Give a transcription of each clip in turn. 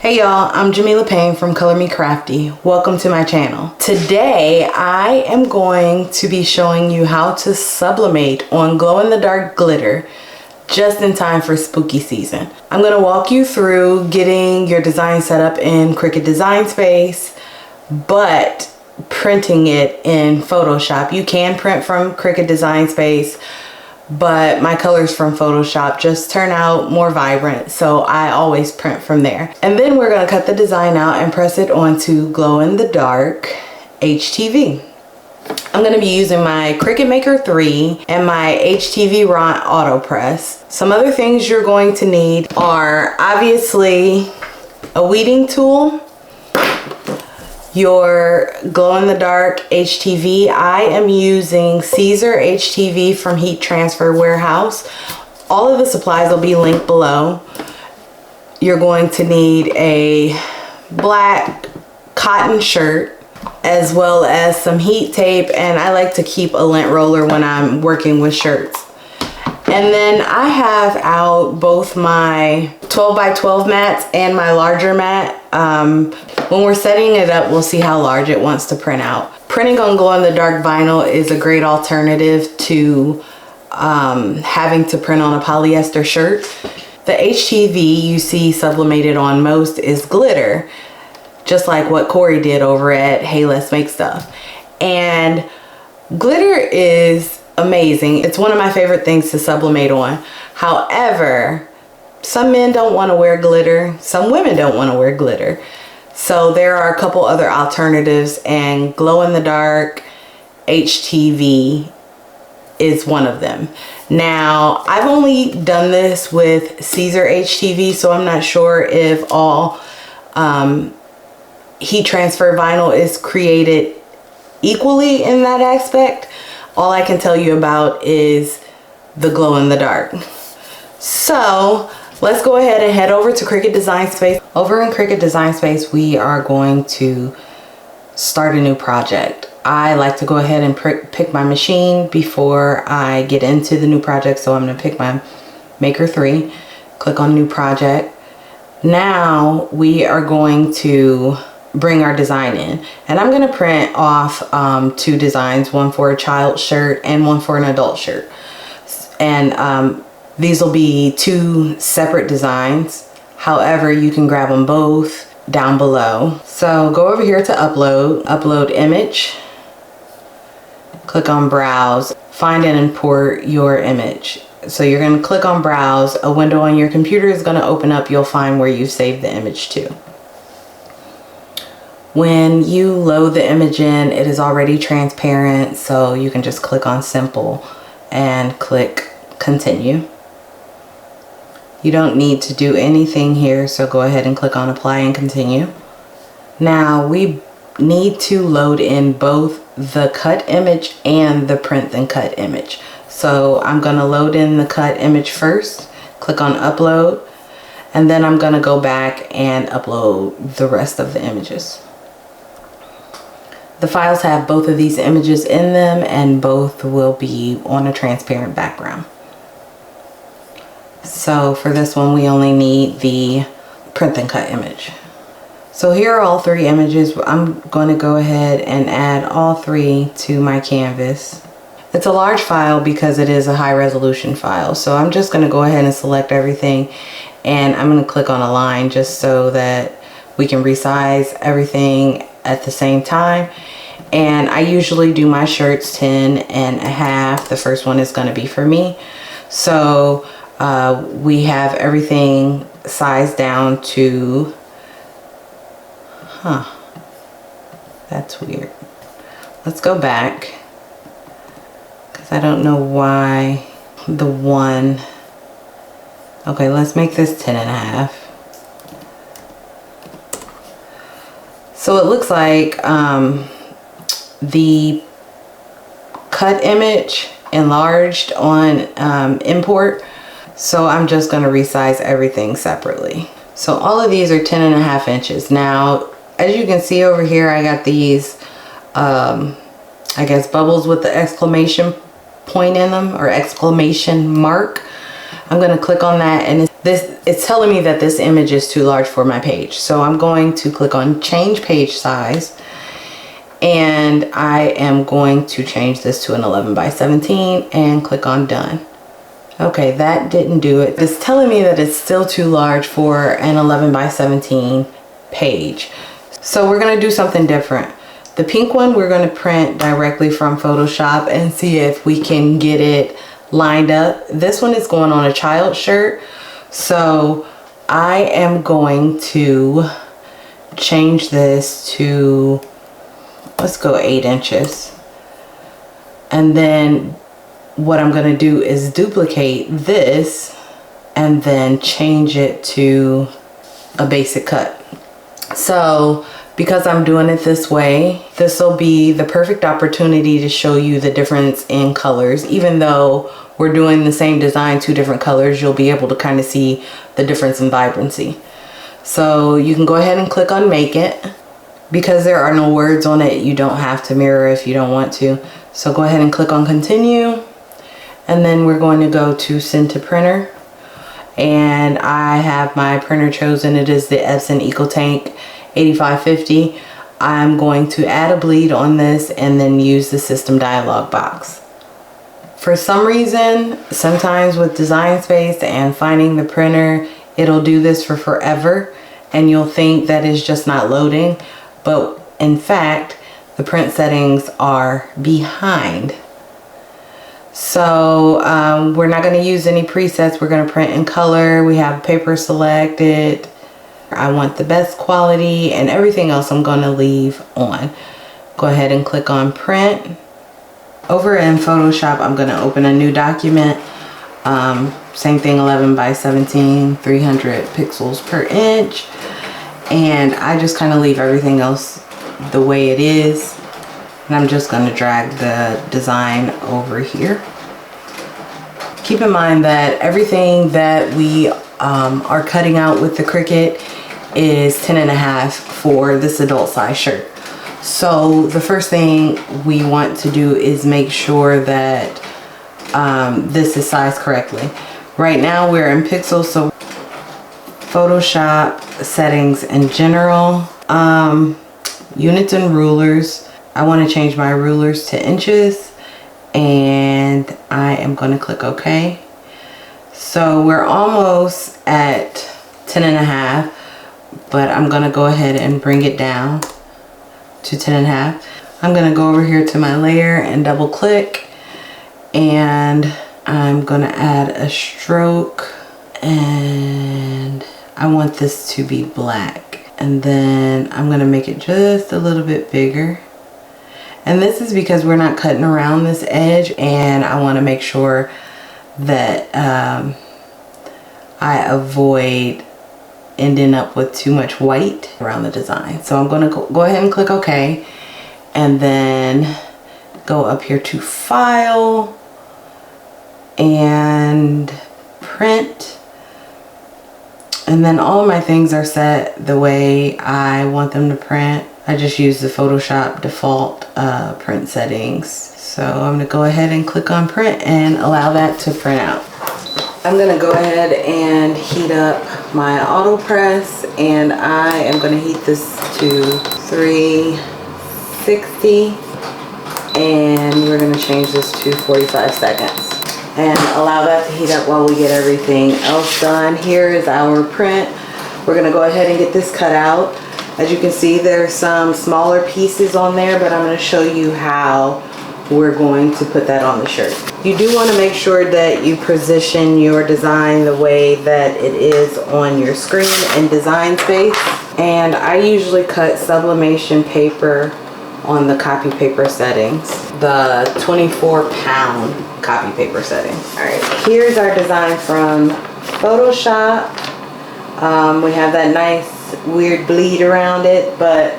Hey y'all, I'm Jamila Payne from Color Me Crafty. Welcome to my channel. Today I am going to be showing you how to sublimate on glow-in-the-dark glitter just in time for spooky season. I'm going to walk you through getting your design set up in Cricut Design Space, but printing it in Photoshop. You can print from Cricut Design Space, but my colors from Photoshop just turn out more vibrant, so I always print from there. And then we're going to cut the design out and press it onto glow-in-the-dark HTV. I'm going to be using my Cricut Maker 3 and my HTV Ront Auto Press. Some other things you're going to need are obviously a weeding tool, your glow-in-the-dark HTV. I am using Caesar HTV from Heat Transfer Warehouse. All of the supplies will be linked below. You're going to need a black cotton shirt as well as some heat tape, and I like to keep a lint roller when I'm working with shirts. And then I have out both my 12 by 12 mats and my larger mat. When we're setting it up, we'll see how large it wants to print out. Printing on glow-in-the-dark vinyl is a great alternative to having to print on a polyester shirt. The HTV you see sublimated on most is glitter, just like what Corey did over at Hey Let's Make Stuff. And glitter is amazing. It's one of my favorite things to sublimate on. However, some men don't want to wear glitter. Some women don't want to wear glitter. So there are a couple other alternatives, and glow-in-the-dark HTV is one of them. Now, I've only done this with Caesar HTV, so I'm not sure if all heat transfer vinyl is created equally in that aspect. All I can tell you about is the glow-in-the-dark. So let's go ahead and head over to Cricut Design Space. Over in Cricut Design Space, we are going to start a new project. I like to go ahead and pick my machine before I get into the new project. So I'm going to pick my Maker 3, click on New Project. Now we are going to bring our design in, and I'm going to print off two designs, one for a child shirt and one for an adult shirt. And these will be two separate designs. However, you can grab them both down below. So go over here to upload image, click on browse, find and import your image. So you're going to click on browse. A window on your computer is going to open up. You'll find where you saved the image to. When you load the image in, it is already transparent, so you can just click on simple and click continue. You don't need to do anything here, so go ahead and click on apply and continue. Now we need to load in both the cut image and the print and cut image. So I'm going to load in the cut image first, click on upload, and then I'm going to go back and upload the rest of the images. The files have both of these images in them, and both will be on a transparent background. So for this one, we only need the print and cut image. So here are all three images. I'm going to go ahead and add all three to my canvas. It's a large file because it is a high resolution file. So I'm just going to go ahead and select everything, and I'm going to click on a line just so that we can resize everything at the same time. And I usually do my shirts 10.5. The first one is going to be for me. So we have everything sized down to, that's weird. Let's go back, because I don't know why the one, okay, let's make this 10.5. So it looks like the cut image enlarged on import. So I'm just going to resize everything separately. So all of these are 10.5 inches. Now, as you can see over here, I got these, I guess, bubbles with the exclamation point in them, or exclamation mark. I'm going to click on that, and it's telling me that this image is too large for my page. So I'm going to click on change page size, and I am going to change this to an 11 by 17 and click on done. Okay, that didn't do it. It's telling me that it's still too large for an 11 by 17 page. So we're gonna do something different. The pink one we're gonna print directly from Photoshop and see if we can get it lined up. This one is going on a child shirt. So I am going to change this to, let's go 8 inches. And then what I'm going to do is duplicate this and then change it to a basic cut. So because I'm doing it this way, this will be the perfect opportunity to show you the difference in colors. Even though we're doing the same design, 2 different colors, you'll be able to kind of see the difference in vibrancy. So you can go ahead and click on make it. Because there are no words on it, you don't have to mirror if you don't want to. So go ahead and click on continue. And then we're going to go to send to printer. And I have my printer chosen. It is the Epson EcoTank 8550. I'm going to add a bleed on this and then use the system dialog box. For some reason, sometimes with Design Space and finding the printer, it'll do this for forever and you'll think that it's just not loading. But in fact, the print settings are behind. So we're not going to use any presets. We're going to print in color. We have paper selected. I want the best quality, and everything else I'm going to leave on. Go ahead and click on print. Over in Photoshop, I'm going to open a new document. Same thing, 11 by 17, 300 pixels per inch. And I just kind of leave everything else the way it is. And I'm just going to drag the design over here. Keep in mind that everything that we are cutting out with the Cricut is 10.5 for this adult size shirt. So the first thing we want to do is make sure that this is sized correctly. Right now we're in pixels, so Photoshop settings in general, units and rulers. I want to change my rulers to inches, and I am going to click OK. So we're almost at 10.5, but I'm going to go ahead and bring it down to 10.5. I'm going to go over here to my layer and double click, and I'm going to add a stroke, and I want this to be black. And then I'm going to make it just a little bit bigger. And this is because we're not cutting around this edge, and I want to make sure that I avoid ending up with too much white around the design. So I'm going to go ahead and click OK, and then go up here to File and Print. And then all of my things are set the way I want them to print. I just use the Photoshop default print settings. So I'm going to go ahead and click on print and allow that to print out. I'm going to go ahead and heat up my auto press, and I am going to heat this to 360, and we're going to change this to 45 seconds and allow that to heat up while we get everything else done. Here is our print. We're going to go ahead and get this cut out. As you can see, there's some smaller pieces on there, but I'm going to show you how we're going to put that on the shirt. You do want to make sure that you position your design the way that it is on your screen in Design Space. And I usually cut sublimation paper on the copy paper settings, the 24-pound copy paper setting. Alright, here's our design from Photoshop. We have that nice weird bleed around it, but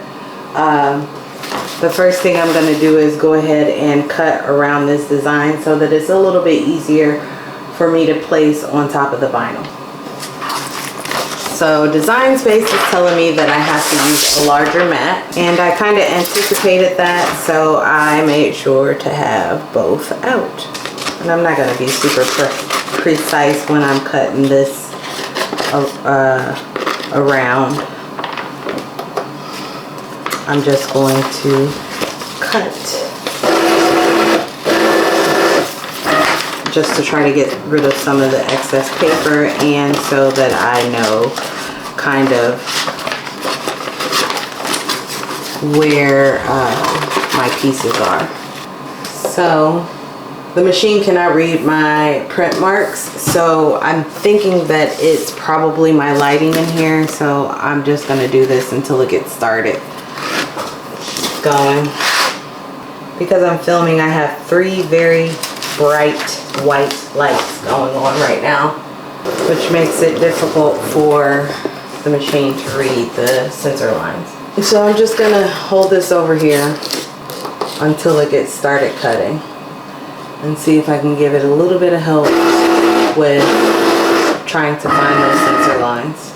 the first thing I'm going to do is go ahead and cut around this design so that it's a little bit easier for me to place on top of the vinyl. So Design Space is telling me that I have to use a larger mat, and I kind of anticipated that, so I made sure to have both out. And I'm not going to be super precise when I'm cutting this around. I'm just going to cut just to try to get rid of some of the excess paper, and so that I know kind of where my pieces are. So the machine cannot read my print marks, so I'm thinking that it's probably my lighting in here, so I'm just going to do this until it gets started going. Because I'm filming, I have 3 very bright white lights going on right now, which makes it difficult for the machine to read the sensor lines. So I'm just going to hold this over here until it gets started cutting, and see if I can give it a little bit of help with trying to find those sensor lines.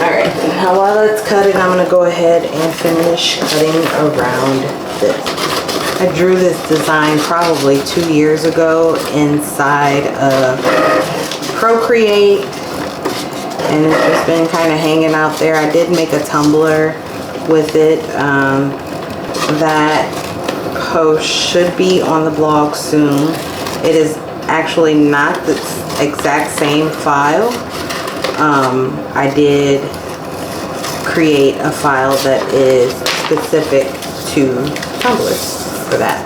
Alright, now while it's cutting, I'm going to go ahead and finish cutting around this. I drew this design probably 2 years ago inside of Procreate, and it's just been kind of hanging out there. I did make a Tumblr with it. That post should be on the blog soon. It is actually not the exact same file. I did create a file that is specific to Tumblr for that.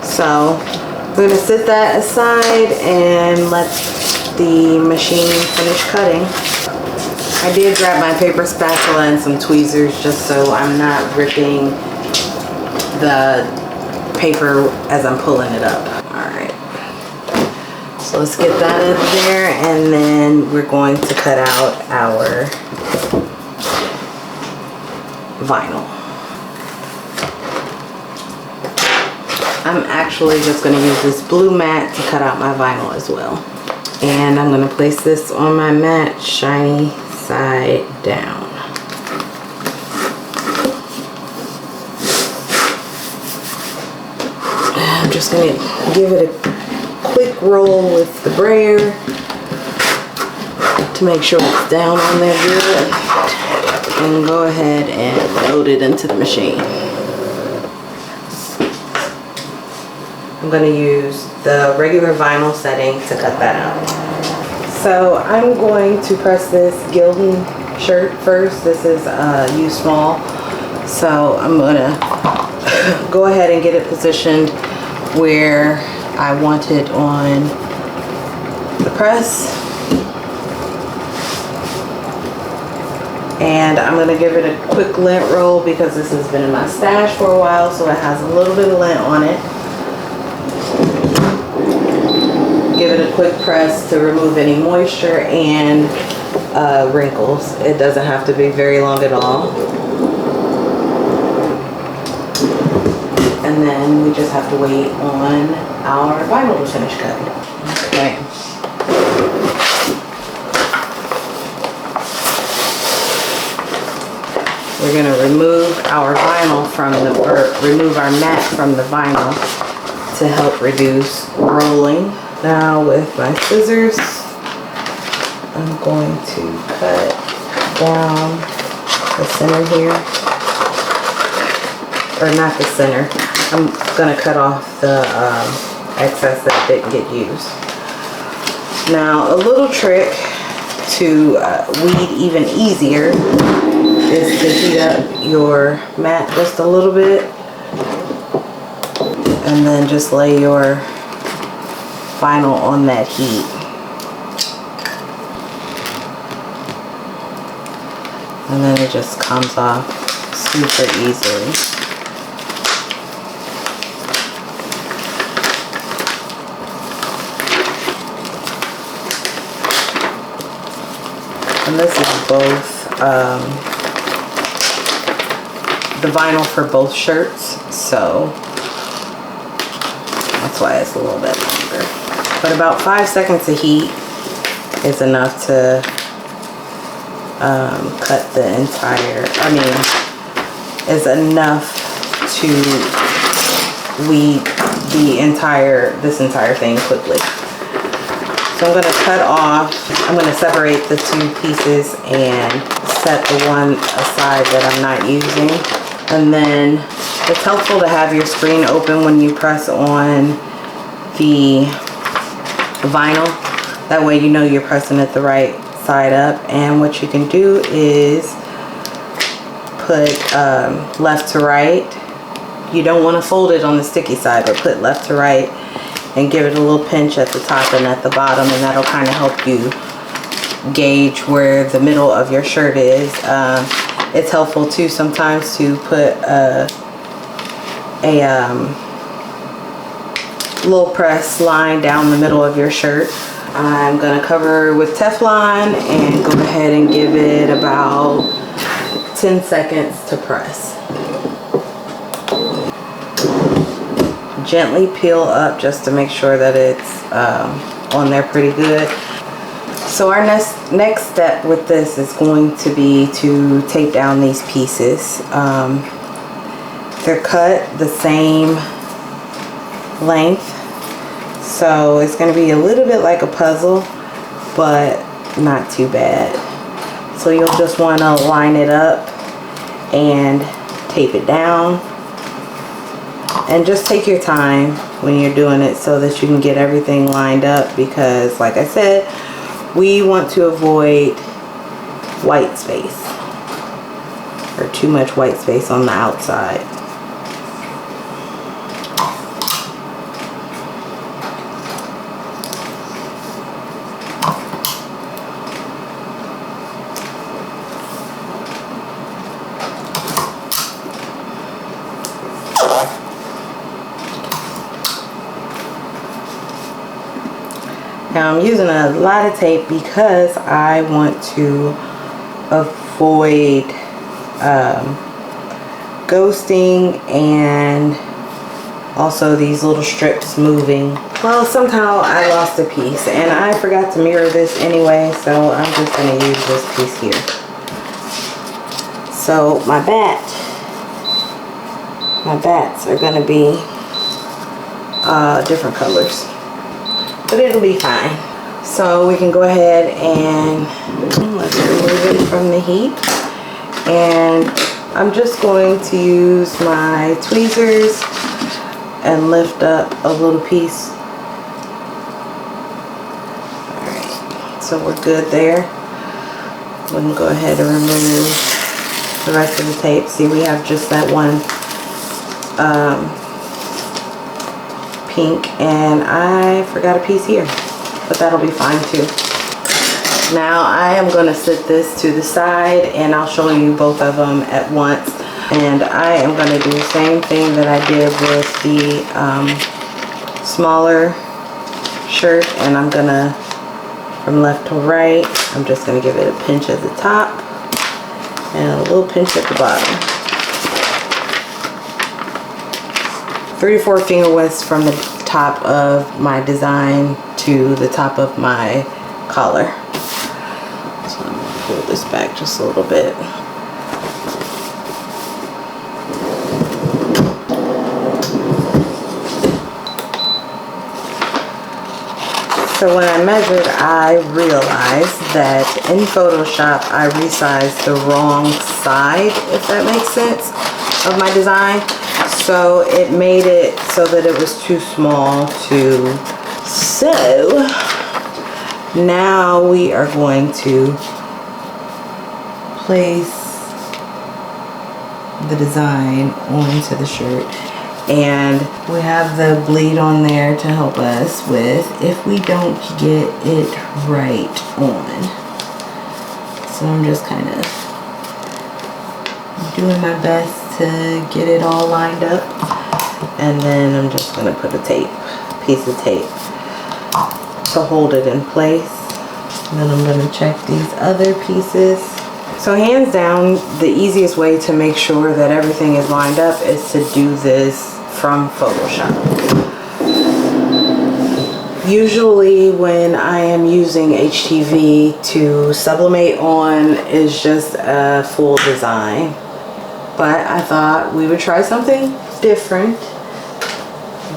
So I'm going to set that aside and let the machine finish cutting. I did grab my paper spatula and some tweezers just so I'm not ripping the paper as I'm pulling it up. Alright, so let's get that up there, and then we're going to cut out our vinyl. I'm actually just going to use this blue mat to cut out my vinyl as well. And I'm going to place this on my mat shiny side down. I'm just going to give it a quick roll with the brayer to make sure it's down on there good, and go ahead and load it into the machine. I'm going to use the regular vinyl setting to cut that out. So I'm going to press this Gildan shirt first. This is U small. So I'm going to go ahead and get it positioned where I want it on the press. And I'm going to give it a quick lint roll because this has been in my stash for a while, so it has a little bit of lint on it. Give it a quick press to remove any moisture and wrinkles. It doesn't have to be very long at all. And then we just have to wait on our vinyl to finish cutting. Okay. We're going to remove our vinyl from the, or remove our mat from the vinyl to help reduce rolling. Now with my scissors, I'm going to cut down the center here. Or not the center. I'm going to cut off the excess that didn't get used. Now a little trick to weed even easier is to heat up your mat just a little bit, and then just lay your vinyl on that heat. And then it just comes off super easily. And this is both the vinyl for both shirts, so that's why it's a little bit longer. But about 5 seconds of heat is enough to cut the entire, is enough to weed this entire thing quickly. So I'm gonna cut off, I'm gonna separate the two pieces and set the one aside that I'm not using. And then it's helpful to have your screen open when you press on the vinyl. That way you know you're pressing it the right side up. And what you can do is put left to right. You don't want to fold it on the sticky side, but put left to right and give it a little pinch at the top and at the bottom, and that'll kind of help you gauge where the middle of your shirt is. It's helpful too sometimes to put a little press line down the middle of your shirt. I'm gonna cover with Teflon and go ahead and give it about 10 seconds to press. Gently peel up just to make sure that it's on there pretty good. So our next step with this is going to be to tape down these pieces. They're cut the same length, so it's going to be a little bit like a puzzle, but not too bad. So you'll just want to line it up and tape it down. And just take your time when you're doing it so that you can get everything lined up, because like I said, we want to avoid white space or too much white space on the outside. Now I'm using a lot of tape because I want to avoid ghosting and also these little strips moving. Well, somehow I lost a piece and I forgot to mirror this anyway, so I'm just going to use this piece here. So my bats are going to be different colors, but it'll be fine. So we can go ahead and let's remove it from the heat. And I'm just going to use my tweezers and lift up a little piece. Alright, so we're good there. We can go ahead and remove the rest of the tape. See, we have just that one pink, and I forgot a piece here, but that'll be fine too. Now I am going to set this to the side and I'll show you both of them at once. And I am going to do the same thing that I did with the smaller shirt, and I'm going to, from left to right, I'm just going to give it a pinch at the top and a little pinch at the bottom. 3 to 4 finger widths from the top of my design to the top of my collar. So I'm going to pull this back just a little bit. So when I measured, I realized that in Photoshop I resized the wrong side, if that makes sense, of my design. So it made it so that it was too small to sew. Now we are going to place the design onto the shirt. And we have the bleed on there to help us with if we don't get it right on. So I'm just kind of doing my best to get it all lined up. And then I'm just going to put a piece of tape to hold it in place. And then I'm going to check these other pieces. So hands down, the easiest way to make sure that everything is lined up is to do this from Photoshop. Usually when I am using HTV, to sublimate on is just a full design. But I thought we would try something different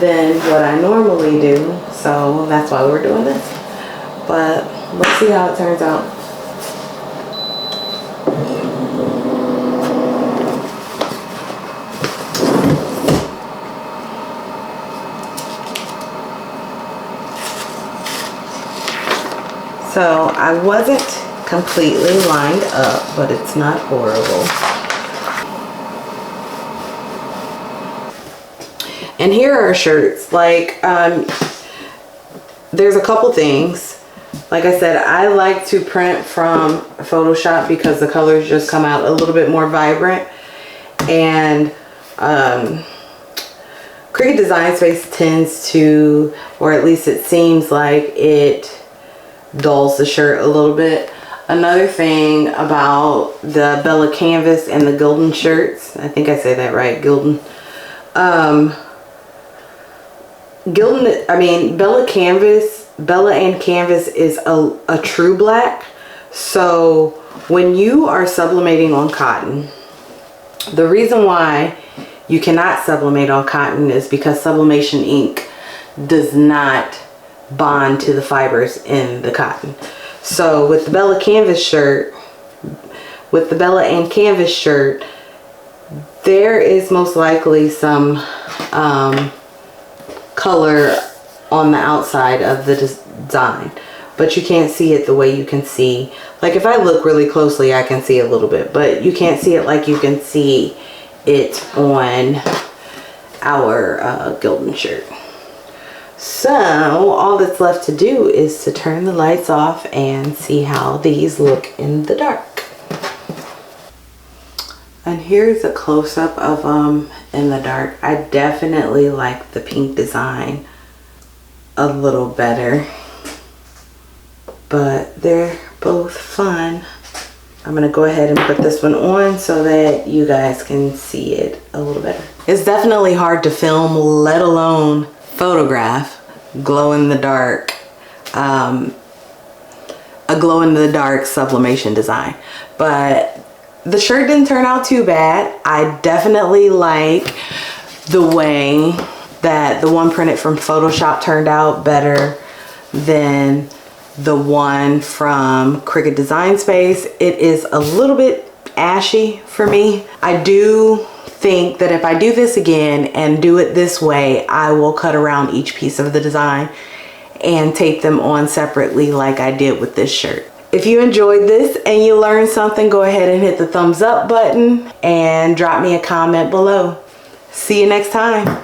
than what I normally do. So that's why we're doing this. But let's see how it turns out. So I wasn't completely lined up, but it's not horrible. And here are shirts. Like, there's a couple things. Like I said, I like to print from Photoshop because the colors just come out a little bit more vibrant. And Cricut Design Space tends to, or at least it seems like it dulls the shirt a little bit. Another thing about the Bella Canvas and the Gildan shirts, I think I say that right, Gildan. Bella and Canvas is a true black. So when you are sublimating on cotton, the reason why you cannot sublimate on cotton is because sublimation ink does not bond to the fibers in the cotton. So with the Bella Canvas shirt, with the Bella and Canvas shirt, there is most likely some color on the outside of the design, but you can't see it the way you can see. Like if I look really closely, I can see a little bit, but you can't see it like you can see it on our Gildan shirt. So all that's left to do is to turn the lights off and see how these look in the dark. And here's a close-up of them in the dark. I definitely like the pink design a little better, but they're both fun. I'm gonna go ahead and put this one on so that you guys can see it a little better. It's definitely hard to film, let alone photograph, glow in the dark, a glow in the dark sublimation design. But the shirt didn't turn out too bad. I definitely like the way that the one printed from Photoshop turned out better than the one from Cricut Design Space. It is a little bit ashy for me. I do think that if I do this again and do it this way, I will cut around each piece of the design and tape them on separately like I did with this shirt. If you enjoyed this and you learned something, go ahead and hit the thumbs up button and drop me a comment below. See you next time.